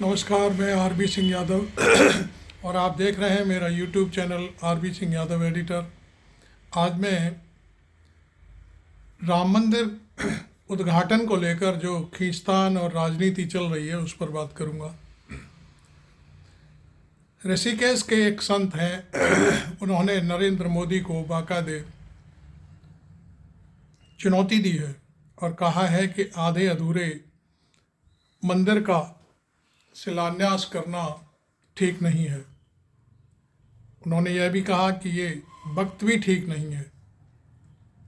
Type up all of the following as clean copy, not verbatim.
नमस्कार, मैं आरबी सिंह यादव और आप देख रहे हैं मेरा YouTube channel RB Singh Yadav editor. आज मैं राम मंदिर उद्घाटन को लेकर जो खींचतान और राजनीति चल रही है उस पर बात करूंगा। ऋषिकेश के एक संत हैं उन्होंने नरेंद्र मोदी को बाकायदे चुनौती दी है और कहा है कि आधे अधूरे मंदिर का शिलान्यास करना ठीक नहीं है। उन्होंने यह भी कहा कि ये वक्त भी ठीक नहीं है,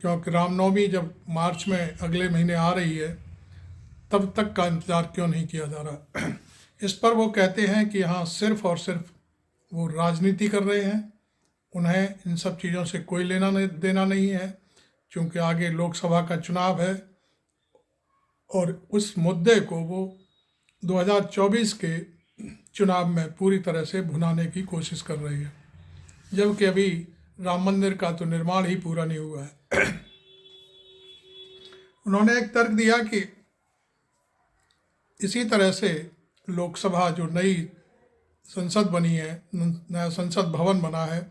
क्योंकि रामनवमी जब मार्च में अगले महीने आ रही है तब तक का इंतज़ार क्यों नहीं किया जा रहा। इस पर वो कहते हैं कि हाँ, सिर्फ और सिर्फ वो राजनीति कर रहे हैं, उन्हें इन सब चीज़ों से कोई लेना देना नहीं है, क्योंकि आगे लोकसभा का चुनाव है और उस मुद्दे को वो 2024 के चुनाव में पूरी तरह से भुनाने की कोशिश कर रही है, जबकि अभी राम मंदिर का तो निर्माण ही पूरा नहीं हुआ है। उन्होंने एक तर्क दिया कि इसी तरह से लोकसभा जो नई संसद बनी है, नया संसद भवन बना है,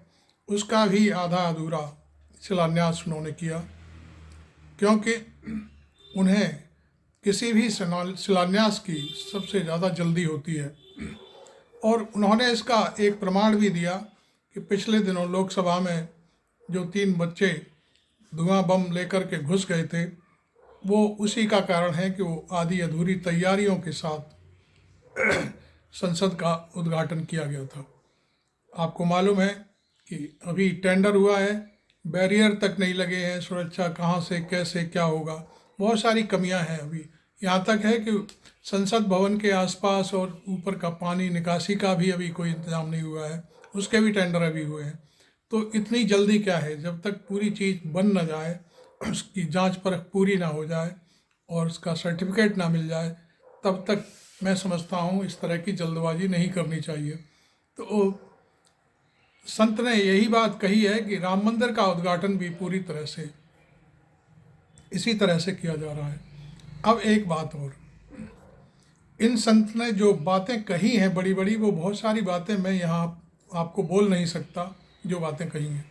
उसका भी आधा अधूरा शिलान्यास उन्होंने किया, क्योंकि उन्हें किसी भी शिलान्यास की सबसे ज़्यादा जल्दी होती है। और उन्होंने इसका एक प्रमाण भी दिया कि पिछले दिनों लोकसभा में जो 3 बच्चे धुआं बम लेकर के घुस गए थे, वो उसी का कारण है कि वो आधी अधूरी तैयारियों के साथ संसद का उद्घाटन किया गया था। आपको मालूम है कि अभी टेंडर हुआ है, बैरियर तक नहीं लगे हैं, सुरक्षा कहाँ से कैसे क्या होगा, बहुत सारी कमियां हैं अभी। यहाँ तक है कि संसद भवन के आसपास और ऊपर का पानी निकासी का भी अभी कोई इंतज़ाम नहीं हुआ है, उसके भी टेंडर अभी हुए हैं। तो इतनी जल्दी क्या है, जब तक पूरी चीज़ बन न जाए, उसकी जांच परख पूरी ना हो जाए और उसका सर्टिफिकेट ना मिल जाए, तब तक मैं समझता हूँ इस तरह की जल्दबाजी नहीं करनी चाहिए। तो संत ने यही बात कही है कि राम मंदिर का उद्घाटन भी पूरी तरह से इसी तरह से किया जा रहा है। अब एक बात और, इन संत ने जो बातें कही हैं बड़ी बड़ी, वो बहुत सारी बातें मैं यहाँ आपको बोल नहीं सकता जो बातें कही हैं,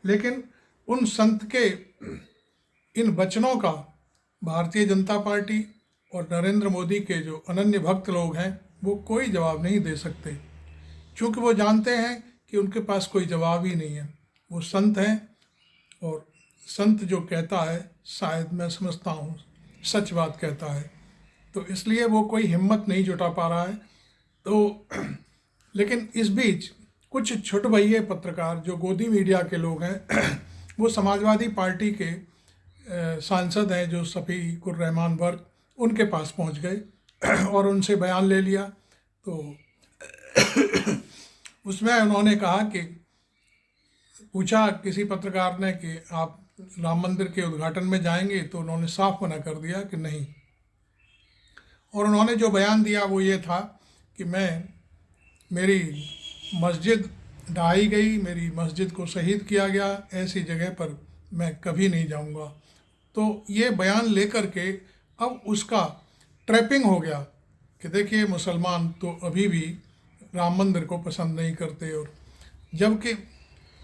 लेकिन उन संत के इन वचनों का भारतीय जनता पार्टी और नरेंद्र मोदी के जो अनन्य भक्त लोग हैं वो कोई जवाब नहीं दे सकते, क्योंकि वो जानते हैं कि उनके पास कोई जवाब ही नहीं है। वो संत हैं और संत जो कहता है, शायद मैं समझता हूँ सच बात कहता है, तो इसलिए वो कोई हिम्मत नहीं जुटा पा रहा है। तो लेकिन इस बीच कुछ छोटे भैये पत्रकार जो गोदी मीडिया के लोग हैं वो समाजवादी पार्टी के सांसद हैं जो शफीकुर रहमान वर्क, उनके पास पहुंच गए और उनसे बयान ले लिया। तो उसमें उन्होंने कहा कि पूछा किसी पत्रकार ने कि आप राम मंदिर के उद्घाटन में जाएंगे, तो उन्होंने साफ मना कर दिया कि नहीं। और उन्होंने जो बयान दिया वो ये था कि मेरी मस्जिद ढाई गई, मेरी मस्जिद को शहीद किया गया, ऐसी जगह पर मैं कभी नहीं जाऊंगा। तो ये बयान लेकर के अब उसका ट्रैपिंग हो गया कि देखिए मुसलमान तो अभी भी राम मंदिर को पसंद नहीं करते। और जबकि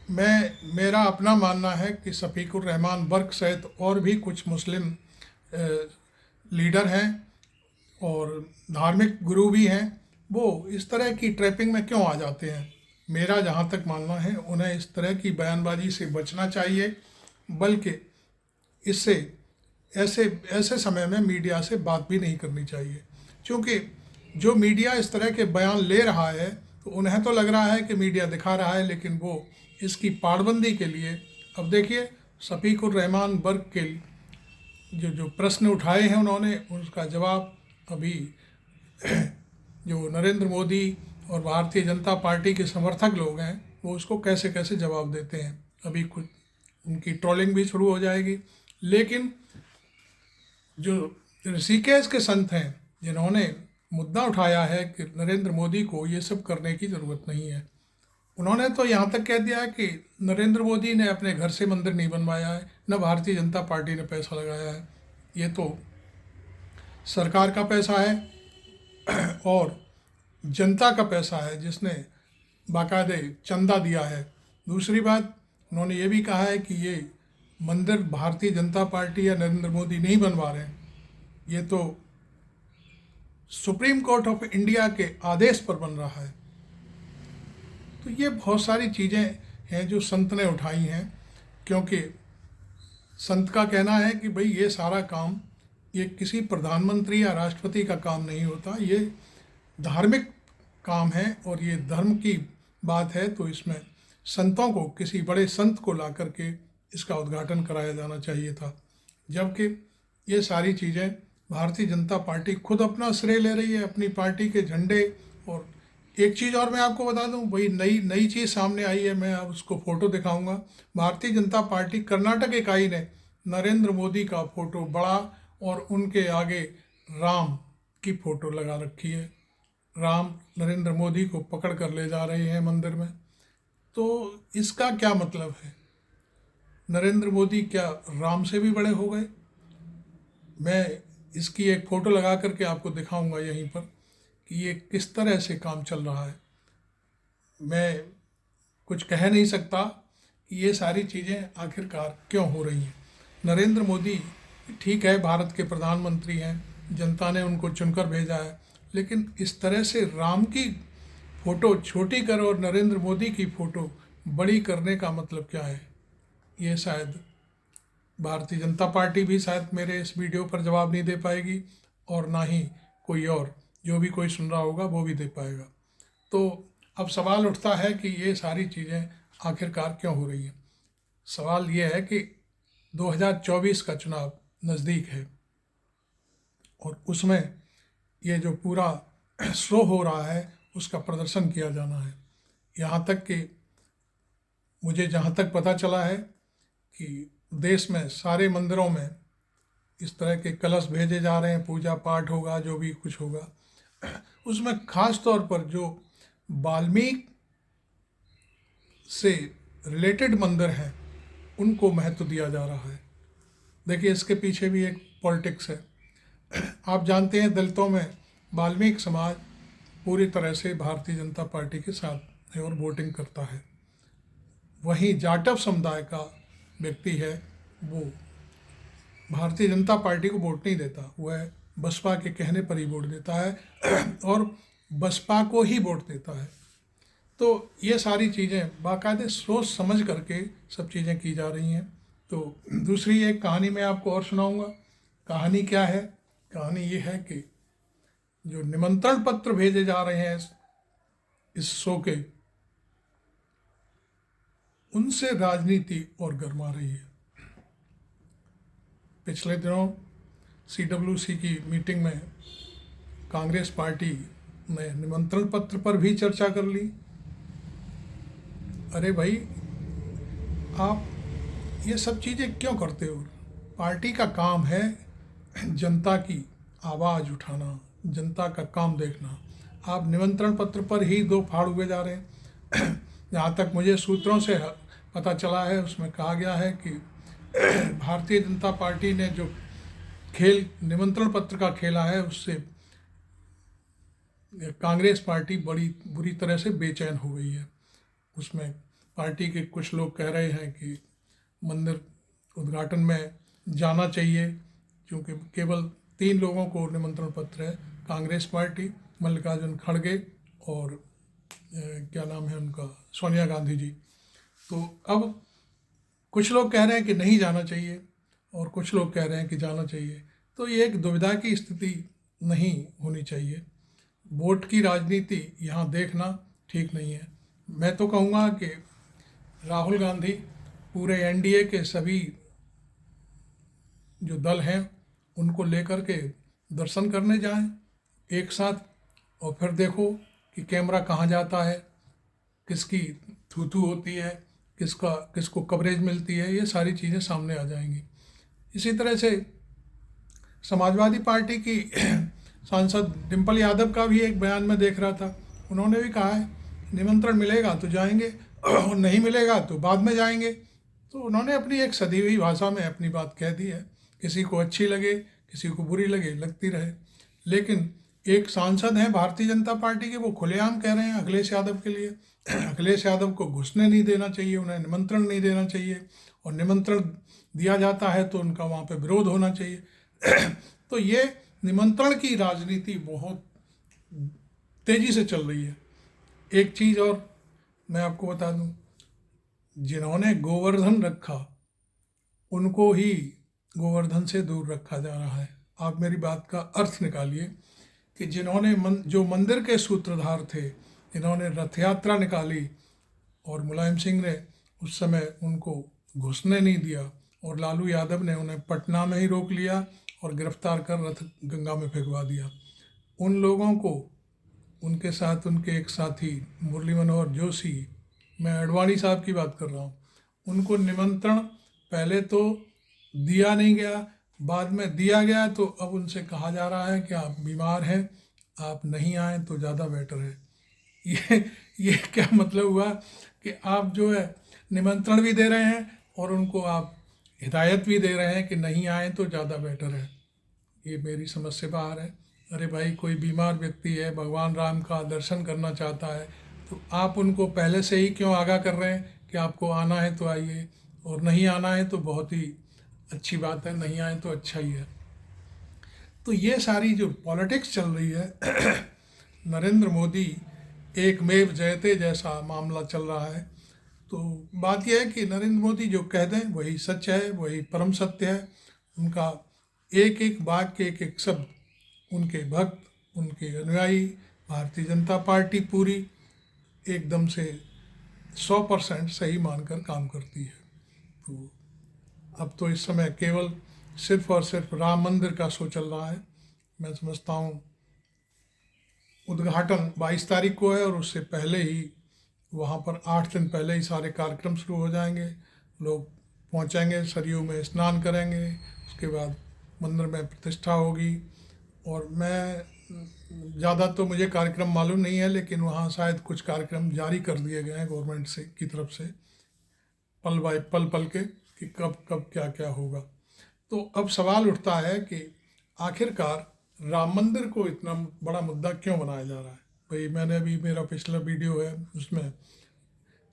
मेरा अपना मानना है कि शफीकुर रहमान वर्क सहित और भी कुछ मुस्लिम लीडर हैं और धार्मिक गुरु भी हैं, वो इस तरह की ट्रैपिंग में क्यों आ जाते हैं। मेरा जहाँ तक मानना है उन्हें इस तरह की बयानबाजी से बचना चाहिए, बल्कि इससे ऐसे समय में मीडिया से बात भी नहीं करनी चाहिए, क्योंकि जो मीडिया इस तरह के बयान ले रहा है तो उन्हें तो लग रहा है कि मीडिया दिखा रहा है, लेकिन वो इसकी पाड़बंदी के लिए, अब देखिए शफीकुर रहमान वर्क के जो प्रश्न उठाए हैं उन्होंने, उसका जवाब अभी जो नरेंद्र मोदी और भारतीय जनता पार्टी के समर्थक लोग हैं वो उसको कैसे कैसे जवाब देते हैं। अभी कुछ उनकी ट्रोलिंग भी शुरू हो जाएगी। लेकिन जो ऋषिकेश के संत हैं जिन्होंने मुद्दा उठाया है कि नरेंद्र मोदी को ये सब करने की ज़रूरत नहीं है, उन्होंने तो यहाँ तक कह दिया कि नरेंद्र मोदी ने अपने घर से मंदिर नहीं बनवाया है, न भारतीय जनता पार्टी ने पैसा लगाया है, ये तो सरकार का पैसा है। और जनता का पैसा है, जिसने बाकायदे चंदा दिया है। दूसरी बात, उन्होंने ये भी कहा है कि ये मंदिर भारतीय जनता पार्टी या नरेंद्र मोदी नहीं बनवा रहे हैं, ये तो सुप्रीम कोर्ट ऑफ इंडिया के आदेश पर बन रहा है। तो ये बहुत सारी चीज़ें हैं जो संत ने उठाई हैं, क्योंकि संत का कहना है कि भाई ये सारा काम ये किसी प्रधानमंत्री या राष्ट्रपति का काम नहीं होता, ये धार्मिक काम है और ये धर्म की बात है, तो इसमें संतों को, किसी बड़े संत को ला करके इसका उद्घाटन कराया जाना चाहिए था। जबकि ये सारी चीज़ें भारतीय जनता पार्टी खुद अपना श्रेय ले रही है, अपनी पार्टी के झंडे। और एक चीज़ और मैं आपको बता दूं, वही नई चीज़ सामने आई है, मैं अब उसको फ़ोटो दिखाऊंगा। भारतीय जनता पार्टी कर्नाटक इकाई ने नरेंद्र मोदी का फ़ोटो बड़ा और उनके आगे राम की फ़ोटो लगा रखी है। राम नरेंद्र मोदी को पकड़ कर ले जा रहे हैं मंदिर में। तो इसका क्या मतलब है? नरेंद्र मोदी क्या राम से भी बड़े हो गए? मैं इसकी एक फ़ोटो लगा करके आपको दिखाऊंगा यहीं पर कि ये किस तरह से काम चल रहा है। मैं कुछ कह नहीं सकता कि ये सारी चीज़ें आखिरकार क्यों हो रही हैं। नरेंद्र मोदी ठीक है, भारत के प्रधानमंत्री हैं, जनता ने उनको चुनकर भेजा है, लेकिन इस तरह से राम की फ़ोटो छोटी कर और नरेंद्र मोदी की फ़ोटो बड़ी करने का मतलब क्या है? ये शायद भारतीय जनता पार्टी भी शायद मेरे इस वीडियो पर जवाब नहीं दे पाएगी, और ना ही कोई और जो भी कोई सुन रहा होगा वो भी दे पाएगा। तो अब सवाल उठता है कि ये सारी चीज़ें आखिरकार क्यों हो रही हैं। सवाल ये है कि 2024 का चुनाव नज़दीक है और उसमें ये जो पूरा शो हो रहा है उसका प्रदर्शन किया जाना है। यहाँ तक कि मुझे जहाँ तक पता चला है कि देश में सारे मंदिरों में इस तरह के कलश भेजे जा रहे हैं, पूजा पाठ होगा, जो भी कुछ होगा, उसमें खास तौर पर जो वाल्मीकि से रिलेटेड मंदिर हैं उनको महत्व दिया जा रहा है। देखिए, इसके पीछे भी एक पॉलिटिक्स है। आप जानते हैं, दलितों में वाल्मीकि समाज पूरी तरह से भारतीय जनता पार्टी के साथ है और वोटिंग करता है। वहीं जाटव समुदाय का व्यक्ति है, वो भारतीय जनता पार्टी को वोट नहीं देता, वह बसपा के कहने पर ही वोट देता है और बसपा को ही वोट देता है। तो ये सारी चीज़ें बाकायदे सोच समझ करके सब चीज़ें की जा रही हैं। तो दूसरी एक कहानी मैं आपको और सुनाऊंगा। कहानी क्या है? कहानी ये है कि जो निमंत्रण पत्र भेजे जा रहे हैं इस शो के, उनसे राजनीति और गरमा रही है। पिछले दिनों CWC की मीटिंग में कांग्रेस पार्टी ने निमंत्रण पत्र पर भी चर्चा कर ली। अरे भाई, आप ये सब चीज़ें क्यों करते हो? पार्टी का काम है जनता की आवाज़ उठाना, जनता का काम देखना। आप निमंत्रण पत्र पर ही दो फाड़ हुए जा रहे हैं। जहाँ तक मुझे सूत्रों से पता चला है, उसमें कहा गया है कि भारतीय जनता पार्टी ने जो खेल निमंत्रण पत्र का खेला है, उससे कांग्रेस पार्टी बड़ी बुरी तरह से बेचैन हो गई है। उसमें पार्टी के कुछ लोग कह रहे हैं कि मंदिर उद्घाटन में जाना चाहिए, क्योंकि केवल 3 लोगों को निमंत्रण पत्र है, कांग्रेस पार्टी, मल्लिकार्जुन खड़गे और क्या नाम है उनका, सोनिया गांधी जी। तो अब कुछ लोग कह रहे हैं कि नहीं जाना चाहिए और कुछ लोग कह रहे हैं कि जाना चाहिए। तो ये एक दुविधा की स्थिति नहीं होनी चाहिए। वोट की राजनीति यहाँ देखना ठीक नहीं है। मैं तो कहूँगा कि राहुल गांधी पूरे NDA के सभी जो दल हैं उनको लेकर के दर्शन करने जाएं एक साथ, और फिर देखो कि कैमरा कहाँ जाता है, किसकी थू होती है, किसको कवरेज मिलती है, ये सारी चीज़ें सामने आ जाएंगी। इसी तरह से समाजवादी पार्टी की सांसद डिम्पल यादव का भी एक बयान में देख रहा था, उन्होंने भी कहा है निमंत्रण मिलेगा तो जाएंगे और नहीं मिलेगा तो बाद में जाएंगे। तो उन्होंने अपनी एक सदी हुई भाषा में अपनी बात कह दी है। किसी को अच्छी लगे, किसी को बुरी लगे, लगती रहे, लेकिन एक सांसद हैं भारतीय जनता पार्टी के, वो खुलेआम कह रहे हैं अखिलेश यादव के लिए अखिलेश यादव को घुसने नहीं देना चाहिए, उन्हें निमंत्रण नहीं देना चाहिए, और निमंत्रण दिया जाता है तो उनका वहाँ पे विरोध होना चाहिए। तो ये निमंत्रण की राजनीति बहुत तेज़ी से चल रही है। एक चीज़ और मैं आपको बता दूं, जिन्होंने गोवर्धन रखा उनको ही गोवर्धन से दूर रखा जा रहा है। आप मेरी बात का अर्थ निकालिए कि जिन्होंने जो मंदिर के सूत्रधार थे, जिन्होंने रथ यात्रा निकाली, और मुलायम सिंह ने उस समय उनको घुसने नहीं दिया, और लालू यादव ने उन्हें पटना में ही रोक लिया और गिरफ्तार कर रथ गंगा में फेंकवा दिया। उन लोगों को, उनके साथ उनके एक साथी मुरली मनोहर जोशी, मैं अडवाणी साहब की बात कर रहा हूँ, उनको निमंत्रण पहले तो दिया नहीं गया, बाद में दिया गया, तो अब उनसे कहा जा रहा है कि आप बीमार हैं, आप नहीं आएँ तो ज़्यादा बेटर है। ये क्या मतलब हुआ कि आप जो है निमंत्रण भी दे रहे हैं और उनको आप हिदायत भी दे रहे हैं कि नहीं आए तो ज़्यादा बेटर है। ये मेरी समझ से बाहर है। अरे भाई, कोई बीमार व्यक्ति है, भगवान राम का दर्शन करना चाहता है, तो आप उनको पहले से ही क्यों आगाह कर रहे हैं कि आपको आना है तो आइए, और नहीं आना है तो बहुत ही अच्छी बात है, नहीं आए तो अच्छा ही है। तो ये सारी जो पॉलिटिक्स चल रही है नरेंद्र मोदी एकमेव जयते जैसा मामला चल रहा है। तो बात यह है कि नरेंद्र मोदी जो कह दें वही सच है, वही परम सत्य है। उनका एक एक वाक्य, एक एक शब्द उनके भक्त, उनके अनुयायी, भारतीय जनता पार्टी पूरी एकदम से 100% सही मानकर काम करती है। तो अब तो इस समय केवल सिर्फ और सिर्फ राम मंदिर का शो चल रहा है। मैं समझता हूँ उद्घाटन 22 तारीख को है, और उससे पहले ही वहाँ पर 8 दिन पहले ही सारे कार्यक्रम शुरू हो जाएंगे। लोग पहुँचेंगे, सरयू में स्नान करेंगे, उसके बाद मंदिर में प्रतिष्ठा होगी। और मैं ज़्यादा तो मुझे कार्यक्रम मालूम नहीं है, लेकिन वहाँ शायद कुछ कार्यक्रम जारी कर दिए गए हैं गवर्नमेंट से की तरफ से, पल बाय पल के, कि कब कब क्या क्या होगा। तो अब सवाल उठता है कि आखिरकार राम मंदिर को इतना बड़ा मुद्दा क्यों बनाया जा रहा है। भाई, मैंने अभी, मेरा पिछला वीडियो है उसमें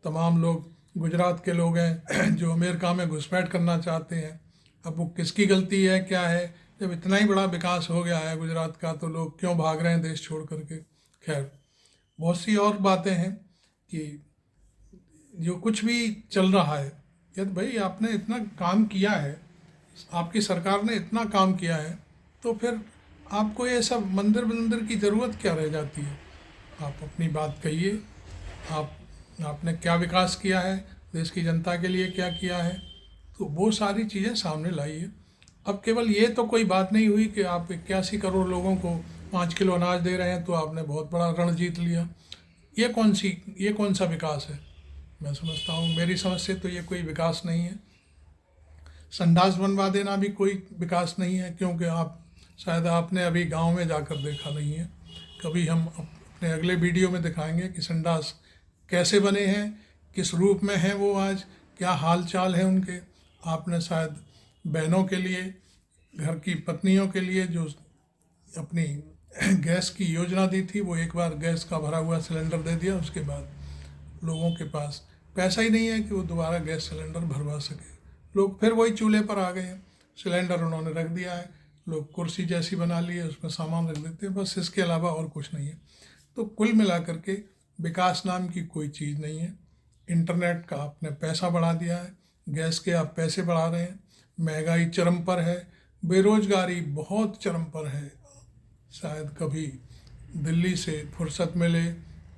तमाम लोग गुजरात के लोग हैं जो अमेरिका में घुसपैठ करना चाहते हैं। अब वो किसकी गलती है, क्या है? जब इतना ही बड़ा विकास हो गया है गुजरात का, तो लोग क्यों भाग रहे हैं देश छोड़ करके। खैर, बहुत सी और बातें हैं कि जो कुछ भी चल रहा है, यदि भाई आपने इतना काम किया है, आपकी सरकार ने इतना काम किया है, तो फिर आपको ये सब मंदिर की ज़रूरत क्या रह जाती है। आप अपनी बात कहिए, आपने क्या विकास किया है, देश की जनता के लिए क्या किया है, तो वो सारी चीज़ें सामने लाइए। अब केवल ये तो कोई बात नहीं हुई कि आप 81 करोड़ लोगों को 5 किलो अनाज दे रहे हैं तो आपने बहुत बड़ा रण जीत लिया। ये कौन सा विकास है? मैं समझता हूँ, मेरी समझ से तो ये कोई विकास नहीं है। संडास बनवा देना भी कोई विकास नहीं है, क्योंकि शायद आपने अभी गांव में जाकर देखा नहीं है। कभी हम अपने अगले वीडियो में दिखाएंगे कि संडास कैसे बने हैं, किस रूप में हैं वो आज, क्या हाल चाल है उनके। आपने शायद बहनों के लिए, घर की पत्नियों के लिए जो अपनी गैस की योजना दी थी, वो एक बार गैस का भरा हुआ सिलेंडर दे दिया, उसके बाद लोगों के पास पैसा ही नहीं है कि वो दोबारा गैस सिलेंडर भरवा सके। लोग फिर वही चूल्हे पर आ गए हैं, सिलेंडर उन्होंने रख दिया है, लोग कुर्सी जैसी बना ली है, उसमें सामान रख देते हैं, बस इसके अलावा और कुछ नहीं है। तो कुल मिलाकर के विकास नाम की कोई चीज़ नहीं है। इंटरनेट का आपने पैसा बढ़ा दिया है, गैस के आप पैसे बढ़ा रहे हैं, महंगाई चरम पर है, बेरोजगारी बहुत चरम पर है। शायद कभी दिल्ली से फुर्सत मिले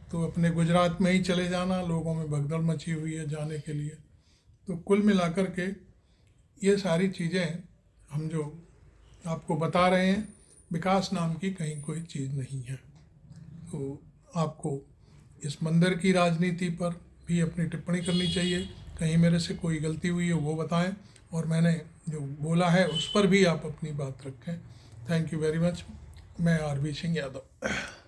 तो अपने गुजरात में ही चले जाना, लोगों में भगदड़ मची हुई है जाने के लिए। तो कुल मिलाकर के ये सारी चीज़ें हम जो आपको बता रहे हैं, विकास नाम की कहीं कोई चीज़ नहीं है। तो आपको इस मंदिर की राजनीति पर भी अपनी टिप्पणी करनी चाहिए। कहीं मेरे से कोई गलती हुई है वो बताएं, और मैंने जो बोला है उस पर भी आप अपनी बात रखें। Thank you very much. मैं आरबी सिंह यादव।